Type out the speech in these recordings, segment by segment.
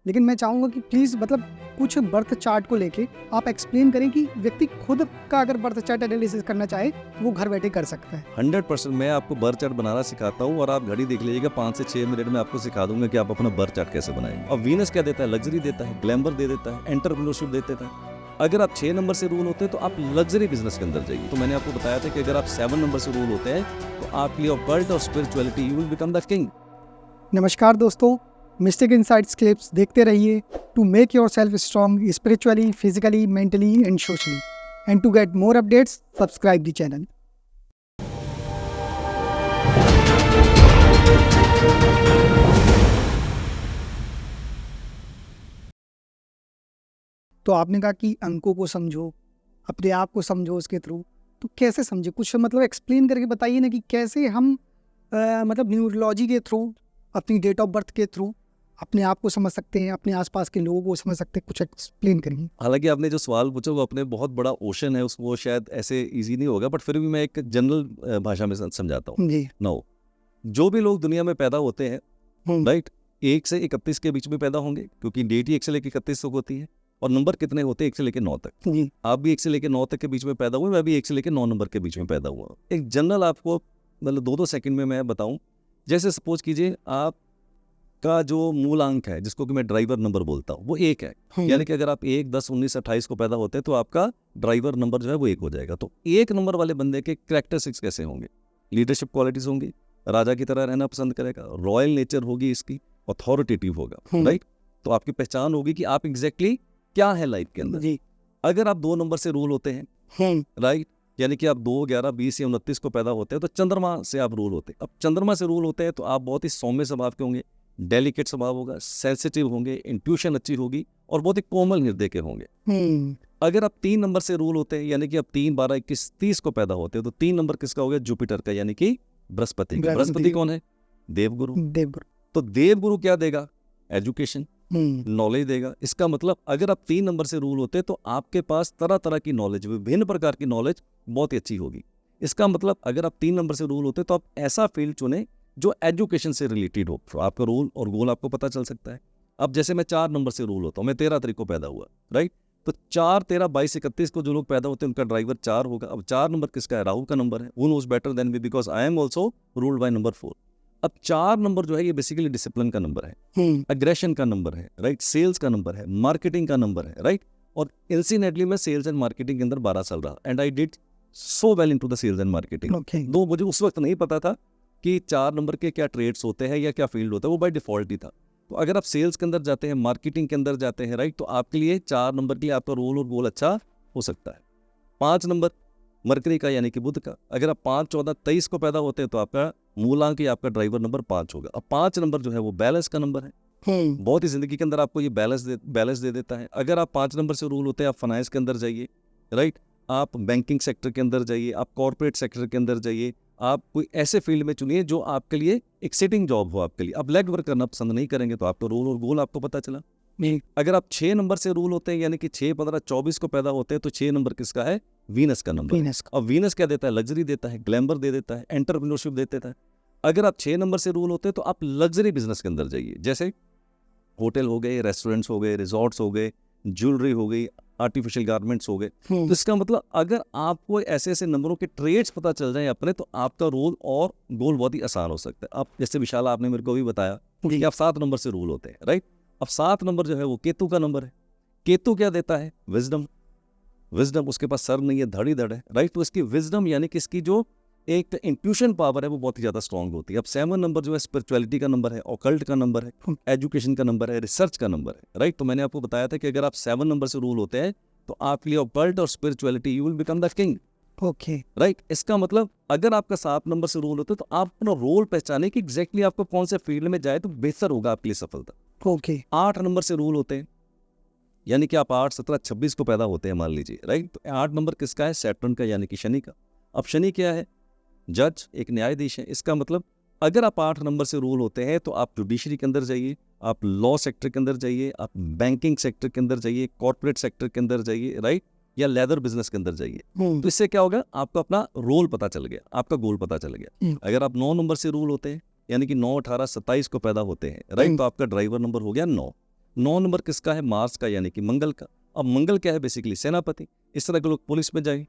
लेकिन मैं चाहूँगा कि प्लीज़ मतलब कुछ बर्थ चार्ट को लेके आप एक्सप्लेन करें कि व्यक्ति खुद का अगर बर्थ चार्ट एनालिसिस करना चाहे वो घर बैठे कर सकता है। 100% मैं आपको बर्थ चार्ट बनाना सिखाता हूँ और आप घड़ी देख लीजिएगा 5 से 6 मिनट में आपको सिखा दूंगा कि आप अपना बर्थ चार्ट कैसे बनाएंगे। और वीनस क्या देता है? लग्जरी देता है, ग्लैमर दे देता है, एंटरप्रेन्योरशिप दे देता है। अगर आप 6 नंबर से रूल होते हैं तो आप लग्जरी बिजनेस के अंदर जाइए। तो मैंने आपको बताया था कि अगर आप 7 नंबर से रूल होते हैं तो आपके लिए ऑकल्ट और spirituality you will become the king. नमस्कार दोस्तों, मिस्टिक इनसाइट्स क्लिप्स देखते रहिए to make yourself strong spiritually, physically, mentally and socially. And to get more updates subscribe the channel. तो आपने कहा कि अंकों को समझो, अपने आप को समझो उसके थ्रू। तो कैसे समझे? कुछ मतलब एक्सप्लेन करके बताइए ना कि कैसे हम मतलब न्यूरोलॉजी के थ्रू, अपनी डेट ऑफ बर्थ के थ्रू अपने आप को समझ सकते हैं, अपने आसपास के लोगों को समझ सकते हैं। कुछ एक्सप्लेन करिए। हालांकि आपने जो सवाल पूछा वो अपने बहुत बड़ा ओशन है, उसको शायद ऐसे इजी नहीं होगा, बट फिर भी मैं एक जनरल भाषा में समझाता हूँ। जी। नो, जो भी लोग दुनिया में पैदा होते हैं, राइट, 1 से 31 के बीच में पैदा होंगे, क्योंकि डेट ही 1 से लेकर 31 तक होती है। और नंबर कितने होते हैं? 1 से लेकर 9 तक। जी। आप भी 1 से लेकर 9 तक के बीच में पैदा हुए, मैं भी 1 से लेकर 9 नंबर के बीच में पैदा हुआ। एक जनरल आपको मतलब 2-2 सेकंड में मैं बताऊं। जैसे सपोज कीजिए आपका जो मूल अंक है, जिसको कि मैं ड्राइवर नंबर बोलता हूँ, वो 1 है। यानी कि अगर आप 1, 10, 19, 28 को पैदा होते हैं तो आपका ड्राइवर नंबर जो है वो 1 हो जाएगा। तो 1 नंबर वाले बंदे के कैरेक्टरिस्टिक्स कैसे होंगे? लीडरशिप क्वालिटीज होंगी, राजा की तरह रहना पसंद करेगा, रॉयल नेचर होगी इसकी, अथॉरिटेटिव होगा, राइट। तो आपकी पहचान होगी कि आप एग्जैक्टली क्या है लाइफ के अंदर। जी। अगर आप 2 नंबर से रूल होते हैं, राइट, यानी कि आप 2, 11, 20 या 29 को पैदा होते हैं तो चंद्रमा से आप रूल होते हैं। अब चंद्रमा से रूल होते हैं तो आप बहुत ही सौम्य स्वभाव के होंगे, डेलिकेट स्वभाव होगा, सेंसिटिव होंगे, इंट्यूशन अच्छी होगी और बहुत ही कोमल हृदय के होंगे। अगर आप 3 नंबर से रूल होते हैं, यानी कि आप 3, 12, 21, 30 को पैदा होते हैं तो 3 नंबर किसका हो गया? जुपिटर का, यानी कि बृहस्पति का। बृहस्पति कौन है? देवगुरु। तो देवगुरु क्या देगा? एजुकेशन, नॉलेज देगा। इसका मतलब अगर आप 3 नंबर से रूल होते हैं तो आपके पास तरह तरह की नॉलेज, विभिन्न प्रकार की नॉलेज बहुत ही अच्छी होगी। इसका मतलब अगर आप 3 नंबर से रूल होते हैं तो आप ऐसा फील्ड चुने जो एजुकेशन से रिलेटेड हो। तो आपका रोल और गोल आपको पता चल सकता है। अब जैसे मैं 4 नंबर से रूल होता हूँ, मैं 13 तारीख को पैदा हुआ, राइट। तो 4, 13, 22, 31 को जो लोग पैदा होते हैं उनका ड्राइवर 4 होगा। अब 4 नंबर किसका है? राहु का नंबर है। Who knows better than me, because I am also ruled by number 4। अब 4 नंबर जो है ये बेसिकली डिसिप्लिन का नंबर है, अग्रेशन का नंबर है, राइट, सेल्स का नंबर है, मार्केटिंग का नंबर है, राइट। और इंसिडेंटली मैं सेल्स एंड मार्केटिंग के अंदर 12 साल रहा and I did so well into the sales and marketing. दो मुझे उस वक्त नहीं पता था कि 4 नंबर के क्या ट्रेड्स होते हैं या क्या फील्ड होता है, वो बाय डिफॉल्ट ही था। तो अगर आप सेल्स के अंदर जाते हैं, मार्केटिंग के अंदर जाते हैं, राइट, तो आपके लिए 4 नंबर के लिए आपका रोल और गोल अच्छा हो सकता है। 5 नंबर मरकरी का, यानी कि बुध का। अगर आप 5, 14, 23 को पैदा होते हैं तो आपका मूलांक या आपका ड्राइवर नंबर 5 होगा। अब 5 नंबर जो है वो बैलेंस का नंबर है। बहुत ही जिंदगी के अंदर आपको ये बैलेंस दे देता है। अगर आप 5 नंबर से रूल होते हैं, आप फाइनेंस के अंदर जाइए, राइट, आप बैंकिंग सेक्टर के अंदर जाइए, आप कॉर्पोरेट सेक्टर के अंदर जाइए, आप कोई ऐसे फील्ड में चुनिए जो आपके लिए एक सिटिंग जॉब हो आपके लिए। आप लेग वर्क करना पसंद नहीं करेंगे तो आपका रोल और गोल आपको पता चला। अगर आप 6 नंबर से रूल होते हैं, यानी कि 6, 15, 24 को पैदा होते हैं तो 6 नंबर किसका है? वीनस का नंबर। और वीनस क्या देता है? लग्जरी देता है, ग्लैमर दे देता है, एंटरप्रेन्योरशिप दे देता है। अगर आप 6 नंबर से रूल होते हैं तो आप लग्जरी बिजनेस के अंदर जाइए, जैसे होटल हो गए, रेस्टोरेंट्स हो गए, रिजॉर्ट्स हो गए, ज्वेलरी हो गई, आर्टिफिशियल गारमेंट्स हो गए। तो इसका मतलब अगर आपको ऐसे ऐसे नंबरों के ट्रेड्स पता चल जाए अपने, तो आपका रोल और गोल बहुत ही आसान हो सकता है। आप जैसे विशाल, आपने मेरे को भी बताया कि आप 7 नंबर से रूल होते हैं, राइट। अब 7 नंबर जो है वो केतु का नंबर है। केतु क्या देता है? विजडम। उसके पास सर नहीं है, धड़ ही धड़ है, राइट। तो इसकी विजडम यानी कि इसकी जो एक इंट्यूशन पावर है वो बहुत ही ज्यादा स्ट्रांग होती है। अब 7 नंबर जो है स्पिरिचुअलिटी का नंबर है, ऑकल्ट का नंबर है, एजुकेशन का नंबर है, रिसर्च का नंबर है, राइट। तो मैंने आपको बताया था कि अगर आप 7 नंबर से रूल होते हैं तो आपके लिए ऑकल्ट और spirituality you will become the king. Okay, right. इसका मतलब अगर आपका 7 नंबर से रूल होता है तो आप अपना रोल पहचाने कि एग्जैक्टली आपको कौन से फील्ड में जाए तो बेहतर होगा आपके लिए सफलता। ओके। 8 नंबर से रूल होते हैं, यानी कि आप 8, 17, 26 को पैदा होते हैं मान लीजिए, राइट। तो 8 नंबर किसका है? सैटर्न का, यानी कि शनि का। अब शनि क्या है? जज, एक न्यायाधीश है। इसका मतलब अगर आप 8 नंबर से रूल होते हैं तो आप जुडिशरी के अंदर जाइए, आप लॉ सेक्टर के अंदर जाइए, आप बैंकिंग सेक्टर के अंदर जाइए, कॉर्पोरेट सेक्टर के अंदर जाइए, राइट, या लेदर बिजनेस के अंदर जाइए। तो इससे क्या होगा? आपको अपना रोल पता चल गया, आपका गोल पता चल गया। अगर आप 9 नंबर से रूल होते हैं, यानी कि 9, 18, 27 को पैदा होते हैं, राइट, तो आपका ड्राइवर नंबर हो गया 9। 9 नंबर किसका है? मार्स का, यानी कि मंगल का। अब मंगल क्या है? बेसिकली सेनापति। इस तरह के लोग पुलिस में जाए,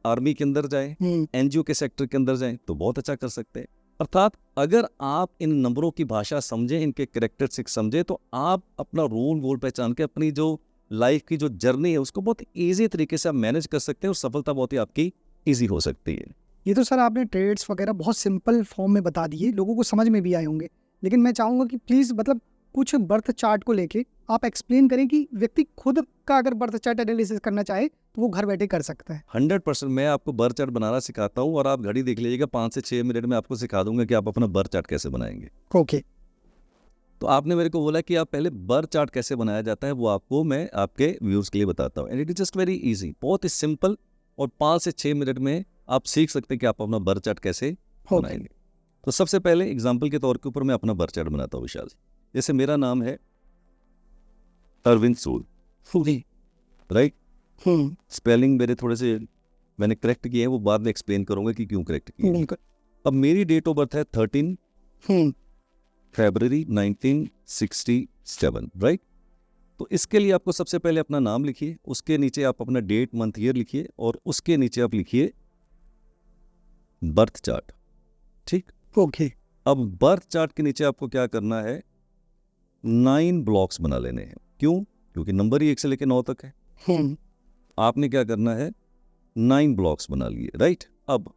आर्मी के अंदर जाए, एनजीओ के सेक्टर के अंदर जाए तो बहुत अच्छा कर सकते हैं। अर्थात अगर आप इन नंबरों की भाषा समझें, इनके कैरेक्टरिस्टिक्स समझें, तो आप अपना रोल गोल पहचान के अपनी जो लाइफ की जो जर्नी है उसको बहुत ईजी तरीके से आप मैनेज कर सकते हैं और सफलता बहुत ही आपकी ईजी हो सकती है। ये तो सर आपने ट्रेड्स वगैरह बहुत सिंपल फॉर्म में बता दिए, लोगों को समझ में भी आए होंगे, लेकिन मैं चाहूँगा कि प्लीज़ मतलब कुछ बर्थ चार्ट को लेके आप एक्सप्लेन करें कि व्यक्ति खुद का अगर बर्थ चार्ट एनालिसिस करना चाहे तो वो घर बैठे कर सकता है। 100% मैं आपको बर्थ चार्ट बनाना सिखाता हूँ और आप घड़ी देख लीजिएगा, 5 से 6 मिनट में आपको सिखा दूंगा कि आप अपना बर्थ चार्ट कैसे बनाएंगे। ओके। तो आपने मेरे को बोला कि आप पहले बर्थ चार्ट कैसे बनाया जाता है, वो आपको मैं आपके व्यूअर्स के लिए बताता हूँ। And it is just very easy, बहुत ही सिंपल, और 5 से 6 मिनट में आप सीख सकते हैं कि आप अपना बर्थ चार्ट कैसे बनाएंगे। तो सबसे पहले एग्जाम्पल के तौर के ऊपर मैं अपना बर्थ चार्ट बनाता हूँ विशाल। जैसे मेरा नाम है अरविंद सूद, राइट? स्पेलिंग मेरे थोड़े से मैंने करेक्ट किए हैं, वो बाद में एक्सप्लेन करूंगा कि क्यों करेक्ट किए हैं। अब मेरी डेट ऑफ बर्थ है 13 फरवरी 1967, राइट? तो इसके लिए आपको सबसे पहले अपना नाम लिखिए, उसके नीचे आप अपना डेट मंथ ईयर लिखिए और उसके नीचे आप लिखिए बर्थ चार्ट। ठीक, ओके। अब बर्थ चार्ट के नीचे आपको क्या करना है? 9 ब्लॉक्स बना लेने हैं। क्यों? क्योंकि नंबर ही 1 से लेकर 9 तक है। आपने क्या करना है? 9 ब्लॉक्स बना लिए, राइट? अब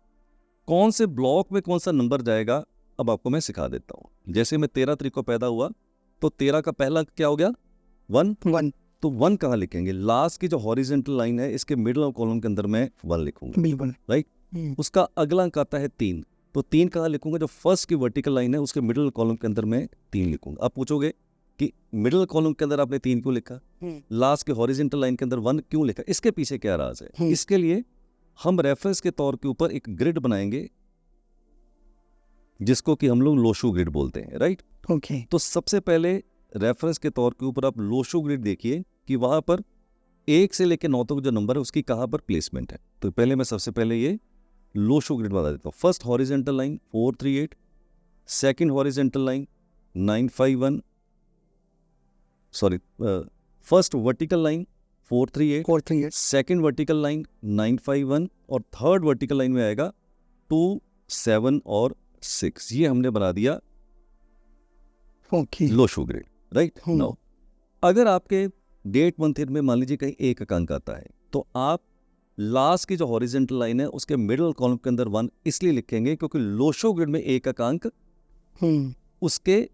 कौन से ब्लॉक में कौन सा नंबर जाएगा, अब आपको मैं सिखा देता हूं। जैसे मैं 13 तारीख को पैदा हुआ, तो 13 का पहला क्या हो गया? 1। तो 1 कहाँ लिखेंगे? लास्ट की जो हॉरिजेंटल लाइन है इसके मिडिल कॉलम के अंदर मैं 1 लिखूंगा, बिल्कुल, राइट? उसका अगला अंक आता है 3, तो 3 कहाँ लिखूंगा? जो फर्स्ट की वर्टिकल लाइन है उसके मिडिल कॉलम के अंदर मैं 3 लिखूंगा। आप पूछोगे कि मिडिल कॉलम के अंदर आपने 3 क्यों लिखा, लास्ट के हॉरिजेंटल लाइन के अंदर 1 क्यों लिखा? इसके पीछे क्या राज है? इसके लिए हम रेफरेंस के तौर के ऊपर एक ग्रिड बनाएंगे जिसको कि हम लोग लोशो ग्रिड बोलते हैं, राइट? ओके। तो सबसे पहले रेफरेंस के तौर के ऊपर आप लोशो ग्रिड देखिए कि वहां पर 1 से लेकर 9 तक जो नंबर है उसकी कहां पर प्लेसमेंट है। तो पहले मैं सबसे पहले ये लोशो ग्रिड बता देता हूँ। First horizontal line 438, second horizontal line 951, sorry first vertical line 438, second vertical line 951 और थर्ड वर्टिकल लाइन में आएगा 2, 7 और 6। ये हमने बना दिया लोशो ग्रिड, राइट? नाउ अगर आपके डेट मंथ ईयर में मान लीजिए कहीं 1 का अंक आता है, तो आप लास्ट की जो हॉरिजेंटल लाइन है उसके मिडिल कॉलम के अंदर 1 इसलिए लिखेंगे क्योंकि लोशो ग्रिड में 1 का अंक उसके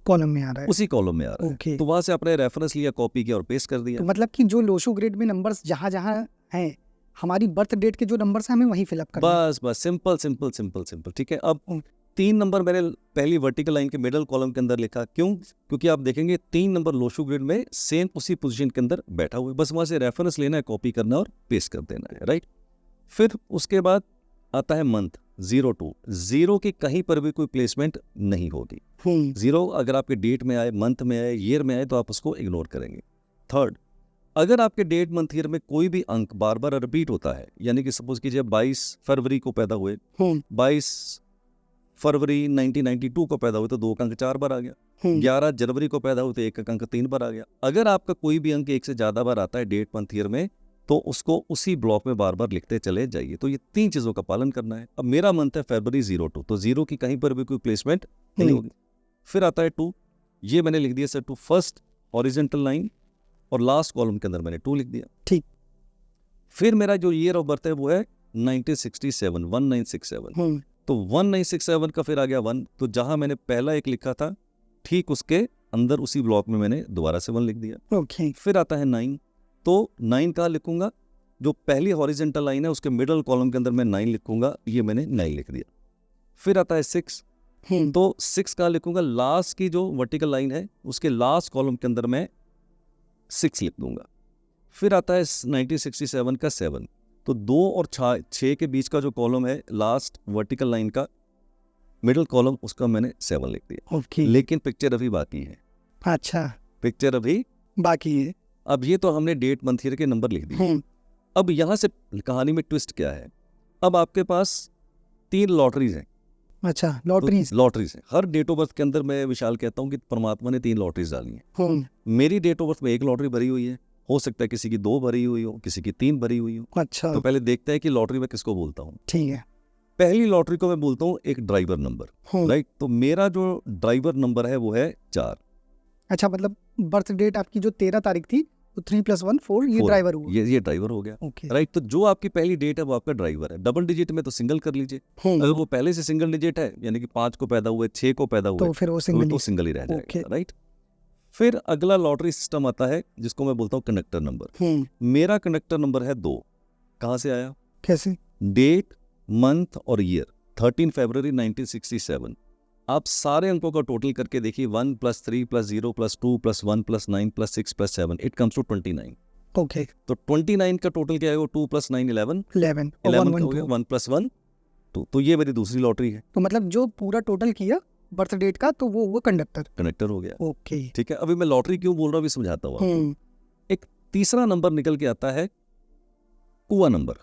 कॉलम में आ रहा है, उसी कॉलम में आ रहा है। तो वहां से आपने रेफरेंस लिया, कॉपी किया और पेस्ट कर दिया। तो मतलब कि जो लोशो ग्रिड में नंबर्स जहां जहां हैं, हमारी बर्थ डेट के जो नंबर्स हैं हमें वहीं फिलअप करना है। बस सिंपल सिंपल सिंपल सिंपल, ठीक है? अब 3 नंबर मैंने पहली वर्टिकल लाइन के मिडिल कॉलम के अंदर लिखा। क्यों? क्योंकि आप देखेंगे 3 नंबर लोशो ग्रिड में सेम उसी पोजीशन के अंदर बैठा हुआ है, बस वहां से रेफरेंस लेना है, कॉपी करना और पेस्ट कर देना है, राइट? फिर उसके बाद आता है मंथ 02। 0 की कहीं पर भी कोई प्लेसमेंट नहीं होगी। 0 अगर आपके डेट में आए, मंथ में आए, ईयर में आए तो आप उसको इग्नोर करेंगे। थर्ड, अगर आपके डेट मंथ ईयर में कोई भी अंक बार बार रिपीट होता है, यानी कि सपोज कीजिए 22 फरवरी को पैदा हुए, 22 फरवरी 1992 को पैदा हुए तो 2 का अंक 4 बार आ गया। 11 जनवरी को पैदा हुए तो 1 का अंक 3 बार आ गया। अगर आपका कोई भी अंक 1 से ज्यादा बार आता है डेट मंथ ईयर में, तो उसको उसी ब्लॉक में बार बार लिखते चले जाइए। तो ये 3 चीजों का पालन करना है। अब मेरा मंथ है फरवरी 02, तो 0 की कहीं पर भी कोई प्लेसमेंट नहीं होगी। फिर आता है 2, ये मैंने लिख दिया सर 2 फर्स्ट हॉरिजेंटल लाइन और लास्ट कॉलम के अंदर मैंने 2 लिख दिया। ठीक। फिर मेरा जो ईयर ऑफ बर्थ है वो है 1967, 1967। तो 1967 का फिर आ गया 1, तो जहां मैंने पहला 1 लिखा था ठीक उसके अंदर उसी ब्लॉक में मैंने दोबारा से 1 लिख दिया। ओके। फिर आता है 9, तो 9 का लिखूंगा, जो पहली हॉरिजेंटल लाइन है उसके मिडिल कॉलम के अंदर मैं 9 लिखूंगा, ये मैंने 9 लिख दिया। फिर आता है 6, तो 6 का लिखूंगा, लास्ट की जो वर्टिकल लाइन है उसके लास्ट कॉलम के अंदर मैं 6 लिख दूंगा। फिर आता है 1967 का 7, तो 2 और 6 के बीच का जो कॉलम है लास्ट वर्टिकल लाइन का मिडिल कॉलम, उसका मैंने 7 लिख दिया। ओके। लेकिन पिक्चर अभी बाकी है। अच्छा, पिक्चर अभी बाकी है। अब ये तो हमने डेट मंथ ईयर के नंबर लिख दिए। अब यहां से कहानी में ट्विस्ट क्या है? अब आपके पास 3 लॉटरीज हैं, अच्छा, लॉटरीज। लॉटरी से हर डेट ऑफ बर्थ के अंदर मैं विशाल कहता हूँ कि परमात्मा ने 3 लॉटरीज डाली हैं। मेरी डेट ऑफ बर्थ में 1 लॉटरी भरी हुई है, हो सकता है किसी की 2 भरी हुई हो, किसी की 3 भरी हुई हो। अच्छा, तो पहले देखते हैं कि लॉटरी में किसको बोलता हूँ। ठीक है। पहली लॉटरी को मैं बोलता हूँ एक ड्राइवर नंबर, राइट। तो मेरा जो ड्राइवर नंबर है वो है 4। अच्छा, मतलब बर्थ डेट आपकी जो 13 तारीख थी, तो 3 + 1 4, ये 4 ड्राइवर हुआ। ये ड्राइवर हो गया, ओके, राइट। तो जो आपकी पहली डेट है वो आपका ड्राइवर है। डबल डिजिट में तो सिंगल कर लीजिए। अगर वो पहले से सिंगल डिजिट है, यानी कि 5 को पैदा हुए, 6 को पैदा हुए, तो फिर वो सिंगल ही रह जाएगा, राइट। फिर अगला लॉटरी सिस्टम आता है जिसको मैं बोलता हूँ कनेक्टर नंबर। मेरा कनेक्टर नंबर है 2। कहाँ से आया? कैसे? डेट, मंथ और ईयर 13 फरवरी 1967। आप सारे अंकों का टोटल करके देखिए, 1 + 3 + 0 + 2 + 1 + 9 + 6 + 7, इट कम्स टू 29। ओके, तो 29 का टोटल क्या है? वो 2 + 9 11 11 का हो गया, 1 + 1 2। तो ये मेरी दूसरी लॉटरी है। तो मतलब जो पूरा टोटल किया बर्थ डेट का, तो वो कनेक्टर हो गया। ओके, ठीक है, अभी मैं लॉटरी क्यों बोल रहा हूँ अभी समझाता हूँ आपको। एक तीसरा नंबर निकल के आता है कुआ नंबर।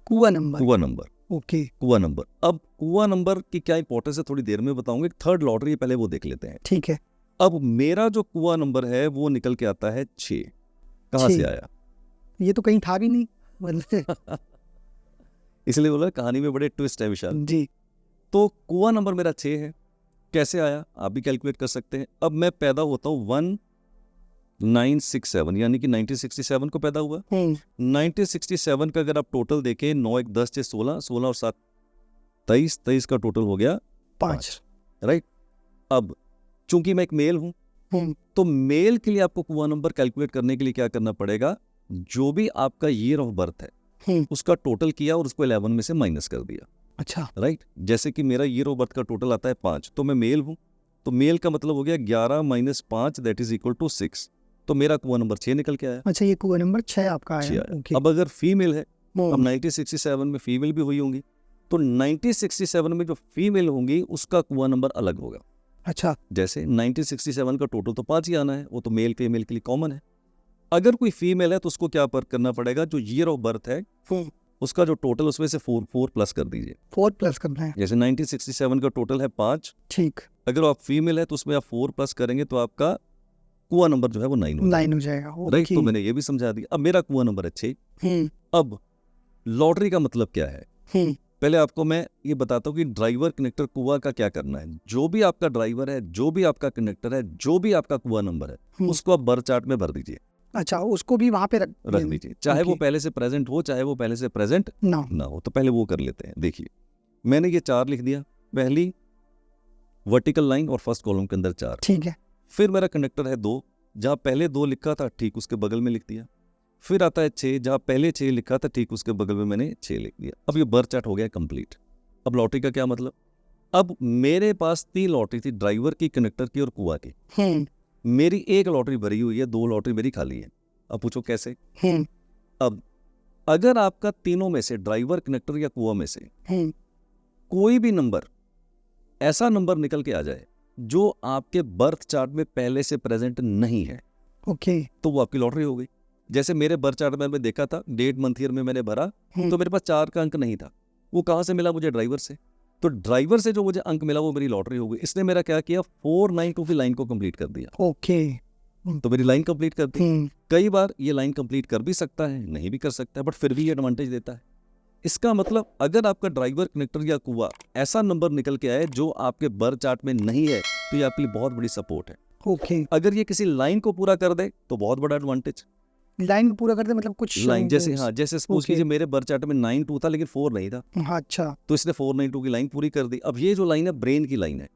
कुआ नंबर। ओके, कुआ नंबर। अब कुआ नंबर की क्या इंपॉर्टेंस है थोड़ी देर में बताऊंगा। एक थर्ड लॉटरी पहले वो देख लेते हैं। ठीक है। अब मेरा जो कुआ नंबर है वो निकल के आता है 6। कहाँ से आया? ये तो कहीं था भी नहीं, मतलब इसलिए बोला कहानी में बड़े ट्विस्ट है विशाल जी। तो कुआ नंबर मेरा 6 है। कैसे आया आप भी कैलकुलेट कर सकते हैं। अब मैं पैदा होता हूँ 1967, यानी कि 1967 को पैदा हुआ। 1967 का अगर आप टोटल देखें, 9 1 10 6 16, 16 और 7 23, 23 का टोटल हो गया 5, राइट। अब चूंकि मैं एक मेल हूं, तो मेल के लिए आपको कुआ नंबर कैलकुलेट करने के लिए क्या करना पड़ेगा? जो भी आपका ईयर ऑफ बर्थ है उसका टोटल किया और उसको 11 में से माइनस कर दिया। अच्छा, राइट। जैसे कि मेरा ईयर ऑफ बर्थ का टोटल आता है 5, तो मैं मेल हूं, तो मेल का मतलब हो गया 11 - 5 दैट इज इक्वल टू 6। तो मेरा कुआ नंबर 6 निकल के आया। अच्छा, ये कुआ नंबर 6 आपका आया। ओके। अब अगर फीमेल है, अब 1967 में फीमेल भी हुई होंगी, तो 1967 में जो फीमेल होंगी उसका कुआ नंबर अलग होगा। अच्छा, जैसे 1967 का टोटल तो 5 ही आना है, वो तो मेल फीमेल के लिए कॉमन है। अगर कोई फीमेल है तो उसको क्या करना पड़ेगा? जो ईयर ऑफ बर्थ है उसका जो टोटल, उसमें से 4 प्लस कर दीजिए। 4 प्लस करना है। जैसे 1967 का टोटल है 5, ठीक। अगर आप फीमेल है तो उसमें आप 4 प्लस करेंगे तो आपका कुआ नंबर जो है वो 9 हो जाएगा। राइट। तो मैंने ये भी समझा दिया। अब मेरा कुआ नंबर है 6। अब लॉटरी का मतलब क्या है? पहले आपको मैं ये बताता हूँ कि ड्राइवर कनेक्टर कुआ का क्या करना है। जो भी आपका ड्राइवर है, जो भी आपका कनेक्टर है, जो भी आपका कुआ नंबर है, उसको आप बर्थ चार्ट में भर दीजिए। अच्छा, उसको भी वहां पे रख दीजिए, चाहे वो पहले से प्रेजेंट हो, चाहे वो पहले से प्रेजेंट ना हो। तो पहले वो कर लेते हैं। देखिए, मैंने ये 4 लिख दिया, पहली वर्टिकल लाइन और फर्स्ट कॉलम के अंदर 4। ठीक है। फिर मेरा कनेक्टर है 2, जहां पहले 2 लिखा था ठीक उसके बगल में लिख दिया। फिर आता है 6, जहां पहले 6 लिखा था ठीक उसके बगल में मैंने 6 लिख दिया। अब ये बर्थ चार्ट हो गया कंप्लीट। अब लॉटरी का क्या मतलब? अब मेरे पास 3 लॉटरी थी, ड्राइवर की, कनेक्टर की और कुआ की। मेरी 1 लॉटरी भरी हुई है, 2 लॉटरी मेरी खाली है। अब पूछो कैसे? अब अगर आपका तीनों में से, ड्राइवर, कनेक्टर या कुआ में से कोई भी नंबर, ऐसा नंबर निकल के आ जाए जो आपके बर्थ चार्ट में पहले से प्रेजेंट नहीं है, ओके, तो वो आपकी लॉटरी हो गई। जैसे मेरे बर्थ चार्ट में मैं देखा था, डेट मंथ ईयर में मैंने भरा, तो मेरे पास 4 का अंक नहीं था। वो कहां से मिला? मुझे ड्राइवर से। तो ड्राइवर से जो मुझे अंक मिला वो मेरी लॉटरी हो गई। इसने मेरा क्या किया? 492 की लाइन को कंप्लीट कर दिया। ओके, तो मेरी लाइन कंप्लीट कर दी। कई बार ये लाइन कंप्लीट कर भी सकता है, नहीं भी कर सकता है, बट फिर भी ये एडवांटेज देता है। इसका मतलब अगर आपका ड्राइवर, कनेक्टर या कुआ ऐसा नंबर निकल के आए जो आपके बर्थ चार्ट में नहीं है, तो ये आपके लिए बहुत बड़ी सपोर्ट है। ओके। अगर ये किसी लाइन को पूरा कर दे तो बहुत बड़ा एडवांटेज। लाइन को पूरा कर दे मतलब कुछ लाइन, जैसे जैसे सपोज कीजिए मेरे बर्थ चार्ट में 92 था लेकिन 4 नहीं था। अच्छा, तो इसने 492 की लाइन पूरी कर दी। अब ये जो लाइन है ब्रेन की लाइन है,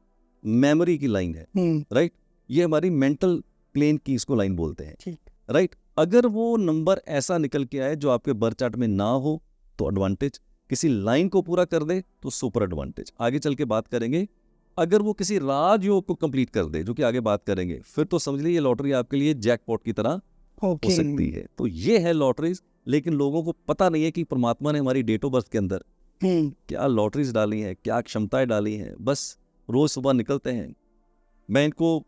मेमोरी की लाइन है, राइट। ये हमारी मेंटल प्लेन की इसको लाइन बोलते हैं, राइट। अगर वो नंबर ऐसा निकल के आए जो आपके बर्थ चार्ट में ना हो तो एडवांटेज, किसी लाइन को पूरा कर दे तो सुपर एडवांटेज। आगे चल के बात करेंगे। अगर वो किसी राजयोग को कंप्लीट कर दे, जो कि आगे बात करेंगे, फिर तो समझ लीजिए ये लॉटरी आपके लिए जैकपॉट की तरह हो सकती है। तो ये है लॉटरीज। लेकिन लोगों को पता नहीं है कि परमात्मा ने हमारी डेट ऑफ बर्थ के अंदर क्या लॉटरीज डाली हैं, क्या क्षमताएं डाली हैं। बस रोज सुबह निकलते हैं। मैं इनको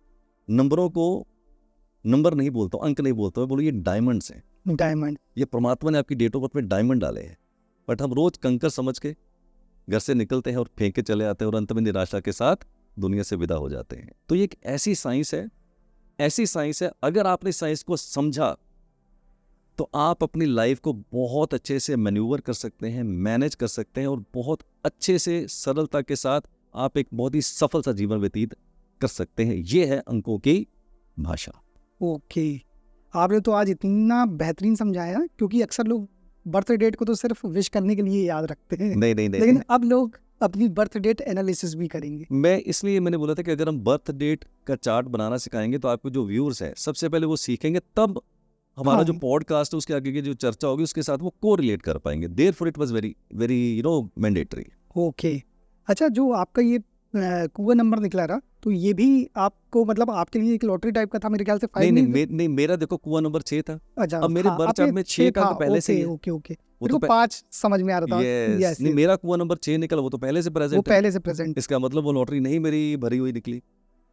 नंबरों को नंबर नहीं बोलता हूँ, अंक नहीं बोलता हूँ, बोलो ये डायमंड्स हैं। डायमंड, ये परमात्मा ने आपकी डेट ऑफ बर्थ में डायमंड डाले हैं। बट हम रोज कंकर समझ के घर से निकलते हैं और फेंक के चले आते हैं और अंत में निराशा के साथ दुनिया से विदा हो जाते हैं। तो ये एक ऐसी साइंस है, अगर आपने साइंस को समझा तो आप अपनी लाइफ को बहुत अच्छे से मैन्यूवर कर सकते हैं, मैनेज कर सकते हैं और बहुत अच्छे से सरलता के साथ आप एक बहुत ही सफल सा जीवन व्यतीत कर सकते हैं। ये है अंकों की भाषा। ओके, आपने तो आज इतना बेहतरीन समझाया, क्योंकि अक्सर लोग बर्थ डेट को तो सिर्फ विश करने के लिए याद रखते हैं, नहीं लेकिन अब लोग अपनी बर्थ डेट एनालिसिस भी करेंगे। मैंने बोला था कि अगर हम बर्थ डेट का चार्ट बनाना सिखाएंगे तो आपको जो व्यूअर्स है सबसे पहले वो सीखेंगे, तब हमारा जो पॉडकास्ट है उसके आगे की जो चर्चा होगी उसके साथ वो कोरिलेट कर पाएंगे। Therefore it was very very mandatory. Okay, अच्छा, जो आपका ये कुआ नंबर निकला रहा, तो ये भी आपको मतलब आपके लिए एक लॉटरी टाइप का था मेरे ख्याल से। नहीं, मेरा देखो कुआ नंबर 6 था। अच्छा, अब मेरे बर्थ चार्ट में 6 का अंक पहले से ही है। ओके, वो मेरे तो को 5 समझ में आ रहा था। यस, नहीं, मेरा कुआ नंबर 6 निकला, वो तो पहले से वो प्रेजेंट है। पहले से प्रेजेंट। इसका मतलब वो लॉटरी नहीं मेरी भरी हुई निकली।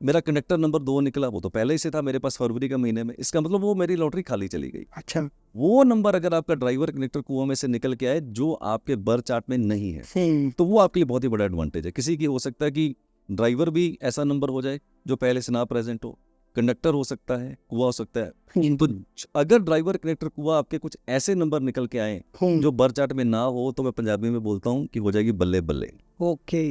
मेरा कंडक्टर नंबर 2 निकला, वो तो पहले ही से था मेरे पास फरवरी का महीने में। इसका मतलब वो मेरी लॉटरी खाली चली गई। अच्छा, वो नंबर अगर आपका ड्राइवर कनेक्टर कुआं में से निकल के आए जो आपके बर्थ चार्ट में नहीं है, तो वो आपके लिए बहुत ही बड़ा एडवांटेज है। किसी की हो सकता है कि ड्राइवर भी ऐसा नंबर हो जाए जो पहले से ना प्रेजेंट हो, कंडक्टर हो सकता है, कुआं हो सकता है। तो अगर ड्राइवर कनेक्टर कुआं आपके कुछ ऐसे नंबर निकल के आए जो बर्थ चार्ट में ना हो, तो मैं पंजाबी में बोलता हूँ कि हो जाएगी बल्ले बल्ले। ओके,